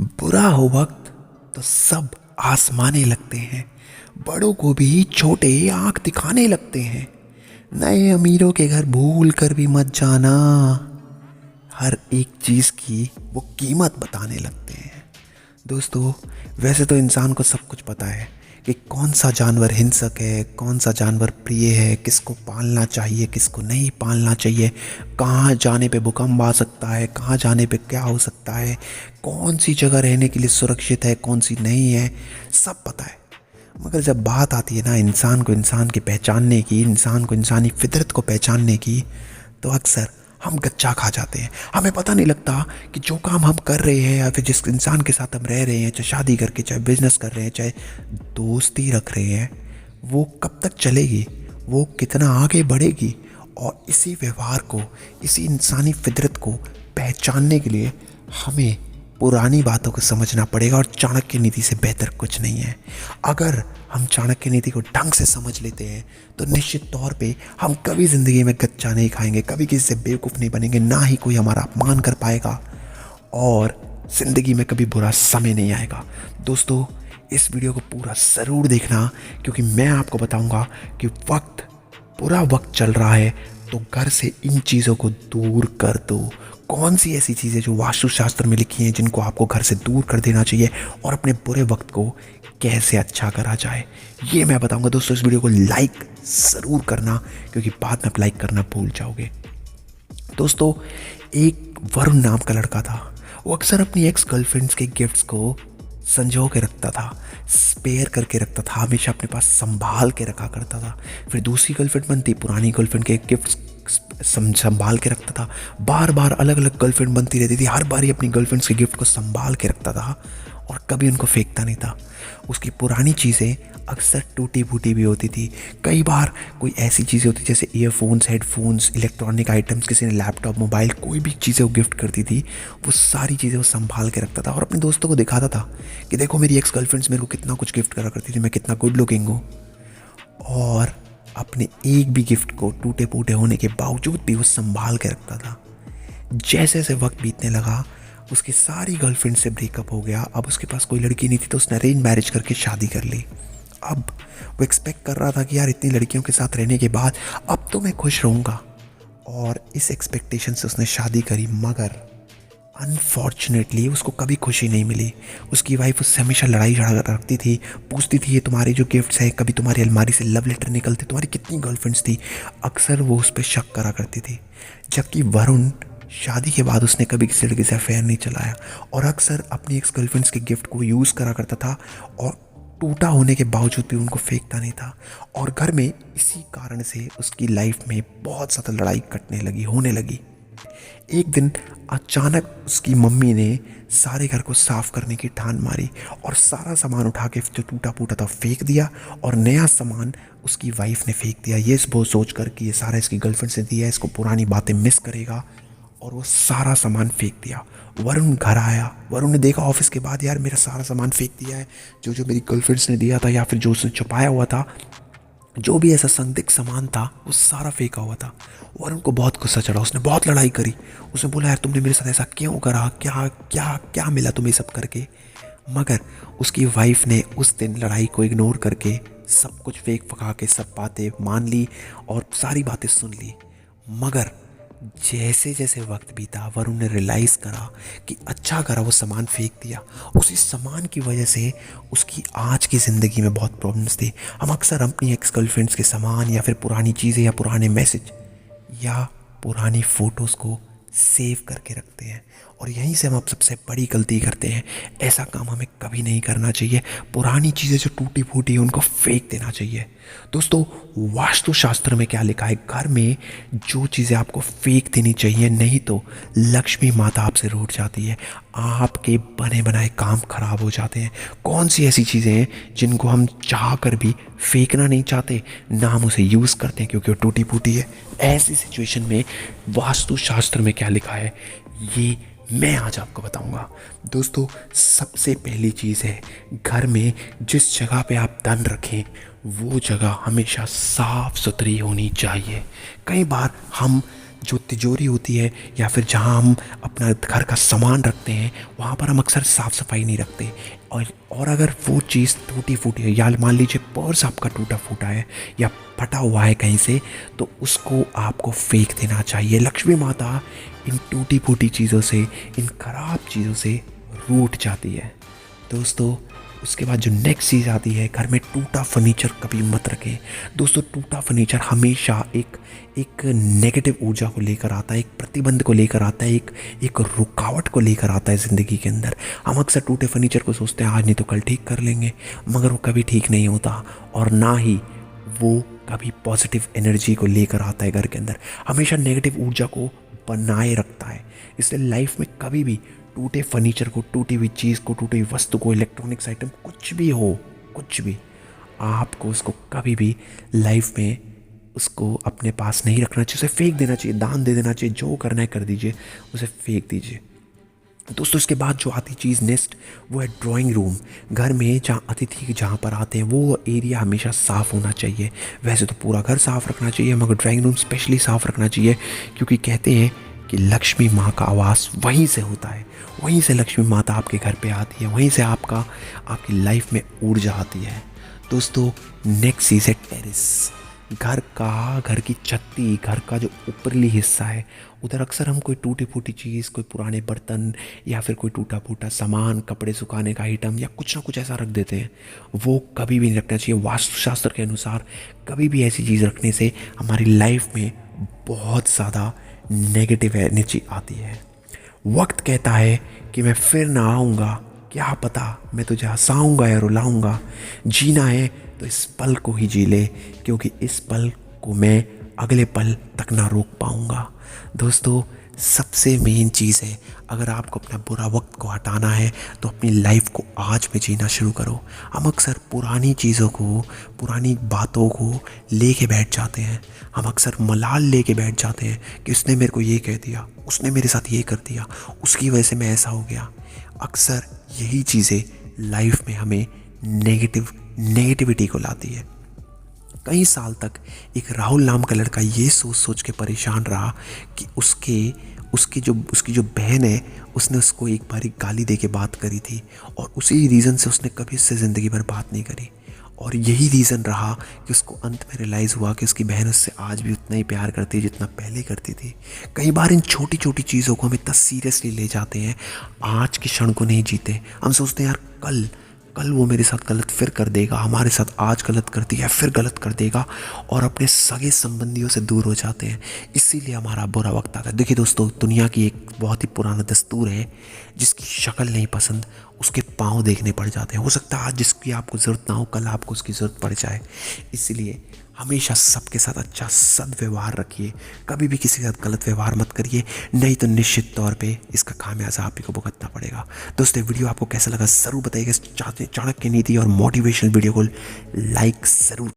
बुरा हो वक्त तो सब आसमाने लगते हैं। बड़ों को भी छोटे आंख दिखाने लगते हैं। नए अमीरों के घर भूल कर भी मत जाना। हर एक चीज़ की वो कीमत बताने लगते हैं। दोस्तों, वैसे तो इंसान को सब कुछ पता है कि कौन सा जानवर हिंसक है, कौन सा जानवर प्रिय है, किसको पालना चाहिए, किसको नहीं पालना चाहिए, कहाँ जाने पे भूकंप आ सकता है, कहाँ जाने पे क्या हो सकता है, कौन सी जगह रहने के लिए सुरक्षित है, कौन सी नहीं है, सब पता है। मगर जब बात आती है ना इंसान को इंसान की पहचानने की, इंसान को इंसानी फितरत को पहचानने की, तो अक्सर हम गच्चा खा जाते हैं। हमें पता नहीं लगता कि जो काम हम कर रहे हैं या फिर जिस इंसान के साथ हम रह रहे हैं, चाहे शादी करके, चाहे बिजनेस कर रहे हैं, चाहे दोस्ती रख रहे हैं, वो कब तक चलेगी, वो कितना आगे बढ़ेगी। और इसी व्यवहार को, इसी इंसानी फितरत को पहचानने के लिए हमें पुरानी बातों को समझना पड़ेगा। और चाणक्य नीति से बेहतर कुछ नहीं है। अगर हम चाणक्य नीति को ढंग से समझ लेते हैं तो निश्चित तौर पे हम कभी ज़िंदगी में गच्चा नहीं खाएंगे, कभी किसी से बेवकूफ़ नहीं बनेंगे, ना ही कोई हमारा अपमान कर पाएगा, और ज़िंदगी में कभी बुरा समय नहीं आएगा। दोस्तों, इस वीडियो को पूरा ज़रूर देखना, क्योंकि मैं आपको बताऊंगा कि बुरा वक्त चल रहा है तो घर से इन चीज़ों को दूर कर दो। कौन सी ऐसी चीज़ें जो वास्तुशास्त्र में लिखी हैं जिनको आपको घर से दूर कर देना चाहिए, और अपने बुरे वक्त को कैसे अच्छा करा जाए, ये मैं बताऊंगा। दोस्तों, इस वीडियो को लाइक ज़रूर करना, क्योंकि बाद में आप लाइक करना भूल जाओगे। दोस्तों, एक वरुण नाम का लड़का था। वो अक्सर अपनी एक्स गर्लफ्रेंड्स के गिफ्ट्स को संजो के रखता था, स्पेयर करके रखता था, हमेशा अपने पास संभाल के रखा करता था। फिर दूसरी गर्लफ्रेंड बनती, पुरानी गर्लफ्रेंड के गिफ्ट्स संभाल के रखता था। बार बार अलग अलग गर्लफ्रेंड बनती रहती थी, हर बार ही अपनी गर्लफ्रेंड्स के गिफ्ट को संभाल के रखता था और कभी उनको फेंकता नहीं था। उसकी पुरानी चीज़ें अक्सर टूटी फूटी भी होती थी। कई बार कोई ऐसी चीज़ें होती जैसे ईयरफोन्स, हेडफोन्स, इलेक्ट्रॉनिक आइटम्स, किसी ने लैपटॉप, मोबाइल, कोई भी चीज़ें वो गिफ्ट करती थी, वो सारी चीज़ें वो संभाल के रखता था और अपने दोस्तों को दिखाता था कि देखो मेरी एक्स गर्लफ्रेंड्स मेरे को कितना कुछ गिफ्ट करा करती थी, मैं कितना गुड लुकिंग हूँ। और अपने एक भी गिफ्ट को टूटे फूटे होने के बावजूद भी वो संभाल के रखता था। जैसे जैसे वक्त बीतने लगा, उसकी सारी गर्लफ्रेंड से ब्रेकअप हो गया। अब उसके पास कोई लड़की नहीं थी, तो उसने अरेंज मैरिज करके शादी कर ली। अब वो एक्सपेक्ट कर रहा था कि यार इतनी लड़कियों के साथ रहने के बाद अब तो मैं खुश रहूँगा, और इस एक्सपेक्टेशन से उसने शादी करी। मगर अनफॉर्चुनेटली उसको कभी खुशी नहीं मिली। उसकी वाइफ उससे हमेशा लड़ाई झगड़ा रखती थी, पूछती थी ये तुम्हारे जो गिफ्ट्स हैं, कभी तुम्हारी अलमारी से लव लेटर निकलते, तुम्हारी कितनी गर्लफ्रेंड्स थी। अक्सर वो उस पर शक करा करती थी। जबकि वरुण, शादी के बाद उसने कभी किसी लड़के से अफेयर नहीं चलाया और अक्सर अपनी एक्स गर्लफ्रेंड्स के गिफ्ट को यूज़ करा करता था, और टूटा होने के बावजूद भी उनको फेंकता नहीं था। और घर में इसी कारण से उसकी लाइफ में बहुत ज़्यादा लड़ाई होने लगी। एक दिन अचानक उसकी मम्मी ने सारे घर को साफ करने की ठान मारी और सारा सामान उठा के जो टूटा फूटा था फेंक दिया, और नया सामान उसकी वाइफ ने फेंक दिया, ये वो सोच कर कि ये सारा इसकी गर्लफ्रेंड से दिया है, इसको पुरानी बातें मिस करेगा, और वो सारा सामान फेंक दिया। वरुण घर आया, वरुण ने देखा ऑफिस के बाद, यार मेरा सारा सामान फेंक दिया है, जो जो मेरी गर्लफ्रेंड्स ने दिया था या फिर जो उसने छुपाया हुआ था, जो भी ऐसा संदिग्ध सामान था वो सारा फेंका हुआ था। वरुण को बहुत गुस्सा चढ़ा, उसने बहुत लड़ाई करी। उसने बोला यार तुमने मेरे साथ ऐसा क्यों करा, क्या क्या क्या मिला तुम्हें सब करके। मगर उसकी वाइफ ने उस दिन लड़ाई को इग्नोर करके सब कुछ फेंक फका के सब बातें मान ली और सारी बातें सुन ली। मगर जैसे जैसे वक्त बीता, वरुण ने रियलाइज़ करा कि अच्छा करा वो सामान फेंक दिया। उसी सामान की वजह से उसकी आज की ज़िंदगी में बहुत प्रॉब्लम्स थी। हम अक्सर अपनी एक्स गर्लफ्रेंड्स के सामान या फिर पुरानी चीज़ें या पुराने मैसेज या पुरानी फ़ोटोज़ को सेव करके रखते हैं, और यहीं से हम अब सबसे बड़ी गलती करते हैं। ऐसा काम हमें कभी नहीं करना चाहिए। पुरानी चीज़ें जो टूटी फूटी हैं उनको फेंक देना चाहिए। दोस्तों, वास्तुशास्त्र में क्या लिखा है, घर में जो चीज़ें आपको फेंक देनी चाहिए, नहीं तो लक्ष्मी माता आपसे रूठ जाती है, आपके बने बनाए काम खराब हो जाते हैं। कौन सी ऐसी चीज़ें हैं जिनको हम चाह कर भी फेंकना नहीं चाहते, ना हम उसे यूज़ करते हैं क्योंकि वो टूटी फूटी है। ऐसी सिचुएशन में वास्तुशास्त्र में क्या लिखा है, ये मैं आज आपको बताऊंगा। दोस्तों, सबसे पहली चीज़ है, घर में जिस जगह पे आप धन रखें वो जगह हमेशा साफ सुथरी होनी चाहिए। कई बार हम जो तिजोरी होती है या फिर जहाँ हम अपना घर का सामान रखते हैं, वहाँ पर हम अक्सर साफ़ सफाई नहीं रखते। और अगर वो चीज़ टूटी फूटी है, या मान लीजिए पर्स आपका टूटा फूटा है या फटा हुआ है कहीं से, तो उसको आपको फेंक देना चाहिए। लक्ष्मी माता इन टूटी फूटी चीज़ों से, इन खराब चीज़ों से रूठ जाती है। दोस्तों, उसके बाद जो नेक्स्ट चीज़ आती है, घर में टूटा फर्नीचर कभी मत रखें। दोस्तों, टूटा फर्नीचर हमेशा एक नेगेटिव ऊर्जा को लेकर आता है, एक प्रतिबंध को लेकर आता है, एक रुकावट को लेकर आता है ज़िंदगी के अंदर। हम अक्सर टूटे फर्नीचर को सोचते हैं आज नहीं तो कल ठीक कर लेंगे, मगर वो कभी ठीक नहीं होता, और ना ही वो कभी पॉजिटिव एनर्जी को लेकर आता है घर के अंदर। हमेशा नेगेटिव ऊर्जा को बनाए रखता है। इसलिए लाइफ में कभी भी टूटे फर्नीचर को, टूटी हुई चीज़ को, टूटी हुई वस्तु को, इलेक्ट्रॉनिक्स आइटम कुछ भी हो, कुछ भी, आपको उसको कभी भी लाइफ में उसको अपने पास नहीं रखना चाहिए। उसे फेंक देना चाहिए, दान दे देना चाहिए, जो करना है कर दीजिए, उसे फेंक दीजिए। दोस्तों, इसके बाद जो आती चीज़ नेक्स्ट, वो है ड्राइंग रूम। घर में जहाँ अतिथि जहाँ पर आते हैं, वो एरिया हमेशा साफ़ होना चाहिए। वैसे तो पूरा घर साफ़ रखना चाहिए, मगर ड्राइंग रूम स्पेशली साफ़ रखना चाहिए, क्योंकि कहते हैं कि लक्ष्मी माँ का आवास वहीं से होता है। वहीं से लक्ष्मी माता आपके घर पे आती है, वहीं से आपकी लाइफ में ऊर्जा आती है। दोस्तों, नेक्स्ट चीज़ है टेरेस। घर की छत्ती, घर का जो ऊपरली हिस्सा है, उधर अक्सर हम कोई टूटी फूटी चीज़, कोई पुराने बर्तन या फिर कोई टूटा फूटा सामान, कपड़े सुखाने का आइटम या कुछ ना कुछ ऐसा रख देते हैं। वो कभी भी नहीं रखना चाहिए। वास्तुशास्त्र के अनुसार कभी भी ऐसी चीज़ रखने से हमारी लाइफ में बहुत ज़्यादा नेगेटिव एनर्जी आती है। वक्त कहता है कि मैं फिर ना आऊँगा, क्या पता मैं तुझे हंसाऊँगा या रुलाऊँगा। जीना है तो इस पल को ही जी ले, क्योंकि इस पल को मैं अगले पल तक ना रोक पाऊँगा। दोस्तों, सबसे मेन चीज़ है, अगर आपको अपना बुरा वक्त को हटाना है तो अपनी लाइफ को आज में जीना शुरू करो। हम अक्सर पुरानी चीज़ों को, पुरानी बातों को लेके बैठ जाते हैं। हम अक्सर मलाल लेके बैठ जाते हैं कि उसने मेरे को ये कह दिया, उसने मेरे साथ ये कर दिया, उसकी वजह से मैं ऐसा हो गया। अक्सर यही चीज़ें लाइफ में हमें नेगेटिविटी को लाती है। कई साल तक एक राहुल नाम का लड़का ये सोच सोच के परेशान रहा कि उसकी जो बहन है, उसने उसको एक बार गाली दे के बात करी थी, और उसी रीज़न से उसने कभी उससे ज़िंदगी भर बात नहीं करी। और यही रीज़न रहा कि उसको अंत में रियलाइज़ हुआ कि उसकी बहन उससे आज भी उतना ही प्यार करती है जितना पहले करती थी। कई बार इन छोटी छोटी चीज़ों को हम इतना सीरियसली ले जाते हैं, आज के क्षण को नहीं जीते। हम सोचते हैं यार कल वो मेरे साथ गलत फिर कर देगा, हमारे साथ आज गलत कर दिया फिर गलत कर देगा, और अपने सगे संबंधियों से दूर हो जाते हैं। इसीलिए हमारा बुरा वक्त आता है। देखिए दोस्तों, दुनिया की एक बहुत ही पुराना दस्तूर है, जिसकी शक्ल नहीं पसंद उसके पाँव देखने पड़ जाते हैं। हो सकता है आज जिसकी आपको ज़रूरत ना हो, कल आपको उसकी ज़रूरत पड़ जाए। इसीलिए हमेशा सबके साथ अच्छा सदव्यवहार रखिए, कभी भी किसी के साथ गलत व्यवहार मत करिए, नहीं तो निश्चित तौर पे इसका खामियाजा आप ही को भुगतना पड़ेगा। दोस्तों, वीडियो आपको कैसा लगा ज़रूर बताइएगा। चाणक्य नीति और मोटिवेशनल वीडियो को लाइक ज़रूर